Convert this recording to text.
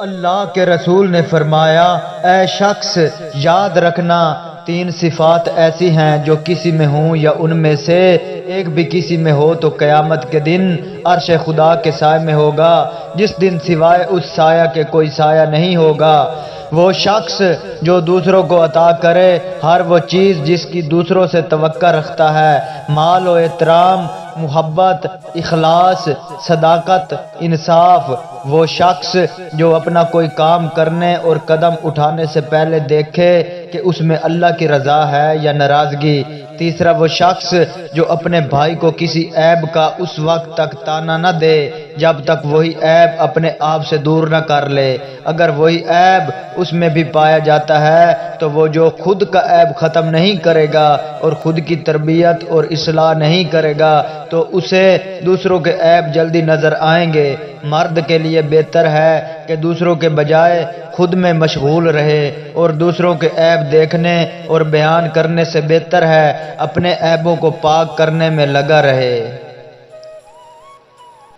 اللہ کے رسول نے فرمایا، اے شخص یاد رکھنا، تین صفات ایسی ہیں جو کسی میں ہوں یا ان میں سے ایک بھی کسی میں ہو تو قیامت کے دن عرش خدا کے سائے میں ہوگا، جس دن سوائے اس سایہ کے کوئی سایہ نہیں ہوگا۔ وہ شخص جو دوسروں کو عطا کرے ہر وہ چیز جس کی دوسروں سے توقع رکھتا ہے، مال و احترام، محبت، اخلاص، صداقت، انصاف۔ وہ شخص جو اپنا کوئی کام کرنے اور قدم اٹھانے سے پہلے دیکھے کہ اس میں اللہ کی رضا ہے یا ناراضگی۔ تیسرا وہ شخص جو اپنے بھائی کو کسی عیب کا اس وقت تک تانا نہ دے جب تک وہی عیب اپنے آپ سے دور نہ کر لے۔ اگر وہی عیب اس میں بھی پایا جاتا ہے تو وہ جو خود کا عیب ختم نہیں کرے گا اور خود کی تربیت اور اصلاح نہیں کرے گا تو اسے دوسروں کے عیب جلدی نظر آئیں گے۔ مرد کے لیے بہتر ہے کہ دوسروں کے بجائے خود میں مشغول رہے اور دوسروں کے عیب دیکھنے اور بیان کرنے سے بہتر ہے اپنے عیبوں کو پاک کرنے میں لگا رہے۔